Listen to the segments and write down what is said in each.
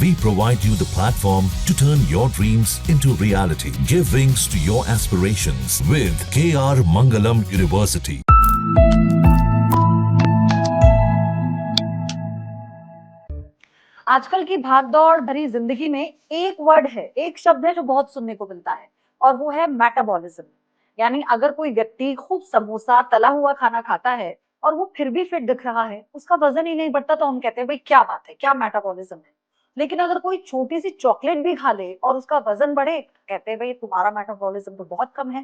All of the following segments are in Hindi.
We provide you the platform to turn your dreams into reality. Give wings to your aspirations with KR Mangalam University. आजकल की भागदौड़ भरी जिंदगी में एक वर्ड है, एक शब्द है जो बहुत सुनने को मिलता है और वो है मेटाबॉलिज्म। यानी अगर कोई व्यक्ति खूब समोसा, तला हुआ खाना खाता है और वो फिर भी फिट दिख रहा है, उसका वजन ही नहीं बढ़ता, तो हम कहते हैं भाई क्या बात है, क्या मेटाबॉलिज्म है। लेकिन अगर कोई छोटी सी चॉकलेट भी खा ले और उसका वजन बढ़े, कहते हैं भाई तुम्हारा मेटाबॉलिज्म तो बहुत कम है।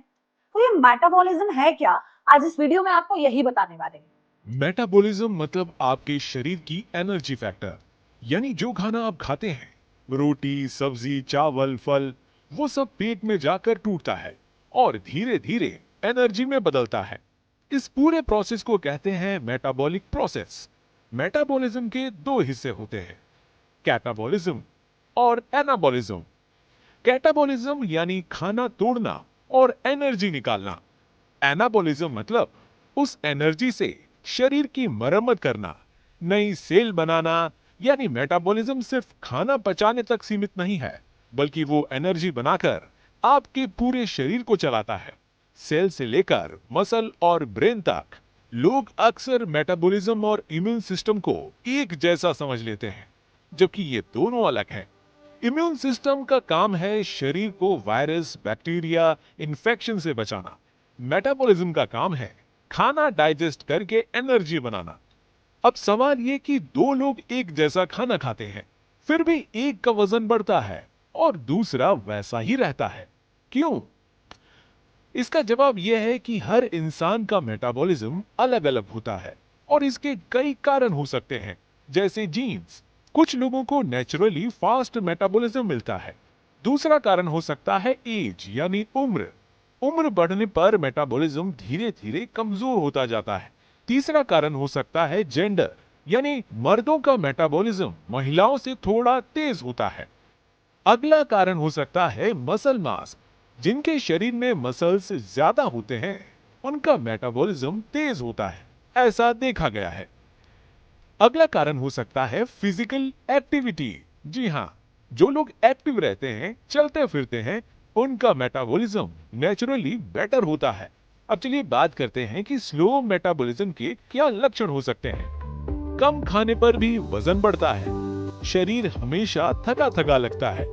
तो ये मेटाबॉलिज्म है क्या? आज इस वीडियो में आपको यही बताने वाले हैं। मेटाबॉलिज्म मतलब आपके शरीर की एनर्जी फैक्टर, यानी जो खाना आप खाते हैं, रोटी, सब्जी, चावल, फल, वो सब पेट में जाकर टूटता है और धीरे धीरे एनर्जी में बदलता है। इस पूरे प्रोसेस को कहते हैं मेटाबॉलिक प्रोसेस। मेटाबॉलिज्म के दो हिस्से होते हैं, कैटाबॉलिज्म और एनाबॉलिज्म। कैटाबॉलिज्म यानी खाना तोड़ना और एनर्जी निकालना। एनाबॉलिज्म मतलब उस एनर्जी से शरीर की मरम्मत करना, नई सेल बनाना। यानी मेटाबॉलिज्म सिर्फ खाना पचाने तक सीमित नहीं है, बल्कि वो एनर्जी बनाकर आपके पूरे शरीर को चलाता है, सेल से लेकर मसल और ब्रेन तक। लोग अक्सर मेटाबॉलिज्म और इम्यून सिस्टम को एक जैसा समझ लेते हैं, जबकि ये दोनों अलग हैं। इम्यून सिस्टम का काम है शरीर को वायरस, बैक्टीरिया, इन्फेक्शन से बचाना। मेटाबॉलिज्म का काम है खाना डाइजेस्ट करके एनर्जी बनाना। अब सवाल ये कि दो लोग एक जैसा खाना खाते हैं, फिर भी एक का वजन बढ़ता है और दूसरा वैसा ही रहता है। क्यों? इसका जवाब यह है कि हर इंसान का मेटाबॉलिज्म अलग अलग होता है और इसके कई कारण हो सकते हैं, जैसे जीन्स। कुछ लोगों को नेचुरली फास्ट मेटाबॉलिज्म मिलता है। दूसरा कारण हो सकता है एज, यानी उम्र। उम्र बढ़ने पर मेटाबॉलिज्म धीरे धीरे कमजोर होता जाता है। तीसरा कारण हो सकता है जेंडर, यानी मर्दों का मेटाबॉलिज्म महिलाओं से थोड़ा तेज होता है। अगला कारण हो सकता है मसल मास। जिनके शरीर में मसल्स ज्यादा होते हैं, उनका मेटाबॉलिज्म तेज होता है, ऐसा देखा गया है। अगला कारण हो सकता है फिजिकल एक्टिविटी। जी हाँ, जो लोग एक्टिव रहते हैं, चलते फिरते हैं, उनका मेटाबॉलिज्म नेचुरली बेटर होता है। अब चलिए बात करते हैं कि स्लो मेटाबॉलिज्म के क्या लक्षण हो सकते हैं। कम खाने पर भी वजन बढ़ता है, शरीर हमेशा थका थका लगता है,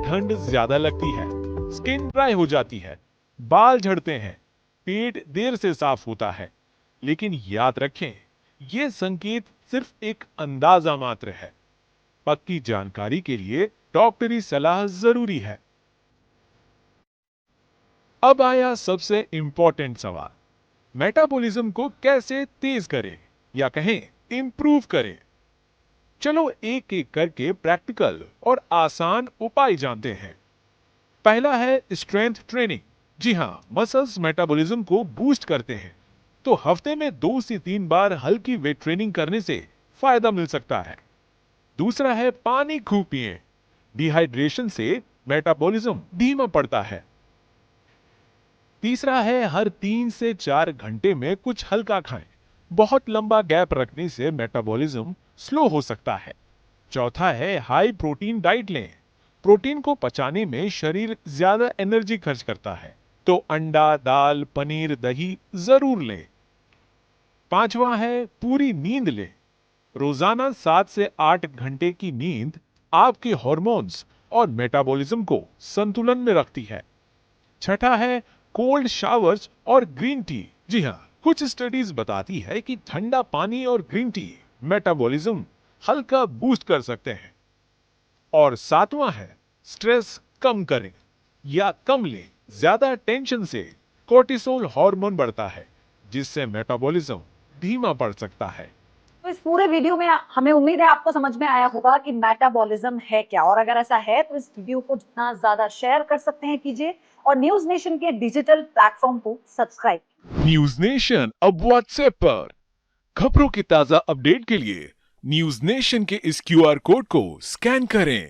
ठंड ज्यादा लगती है, स्किन ड्राई हो जाती है, बाल झड़ते हैं, पेट देर से साफ होता है। लेकिन याद रखें, ये संकेत सिर्फ एक अंदाजा मात्र है। पक्की जानकारी के लिए डॉक्टरी सलाह जरूरी है। अब आया सबसे इंपॉर्टेंट सवाल, मेटाबॉलिज्म को कैसे तेज करें या कहें इंप्रूव करें। चलो एक एक करके प्रैक्टिकल और आसान उपाय जानते हैं। पहला है स्ट्रेंथ ट्रेनिंग। जी हाँ, मसल्स मेटाबॉलिज्म को बूस्ट करते हैं, तो हफ्ते में 2 से 3 बार हल्की वेट ट्रेनिंग करने से फायदा मिल सकता है। दूसरा है पानी खूब पिएं। डिहाइड्रेशन से मेटाबॉलिज्म धीमा पड़ता है। तीसरा है हर 3 से 4 घंटे में कुछ हल्का खाएं। बहुत लंबा गैप रखने से मेटाबॉलिज्म स्लो हो सकता है। चौथा है हाई प्रोटीन डाइट लें। प्रोटीन को पचाने में शरीर ज्यादा एनर्जी खर्च करता है, तो अंडा, दाल, पनीर, दही जरूर लें। पांचवा है पूरी नींद लें। रोजाना 7 से 8 घंटे की नींद आपके हार्मोन्स और मेटाबॉलिज्म को संतुलन में रखती है। छठा है कोल्ड शावर्स और ग्रीन टी। जी हाँ, कुछ स्टडीज बताती है कि ठंडा पानी और ग्रीन टी मेटाबॉलिज्म हल्का बूस्ट कर सकते हैं। और सातवां है स्ट्रेस कम करें या कम लें। ज्यादा टेंशन से कोर्टिसोल हार्मोन बढ़ता है, जिससे मेटाबॉलिज्म धीमा पड़ सकता है। तो इस पूरे वीडियो में हमें उम्मीद है आपको समझ में आया होगा कि मेटाबॉलिज्म है क्या, और अगर ऐसा है तो इस वीडियो को जितना ज्यादा शेयर कर सकते हैं कीजिए और न्यूज नेशन के डिजिटल प्लेटफॉर्म को सब्सक्राइब। न्यूज नेशन अब व्हाट्सएप पर खबरों की ताजा अपडेट के लिए न्यूज नेशन के इस क्यूआर कोड को स्कैन करें।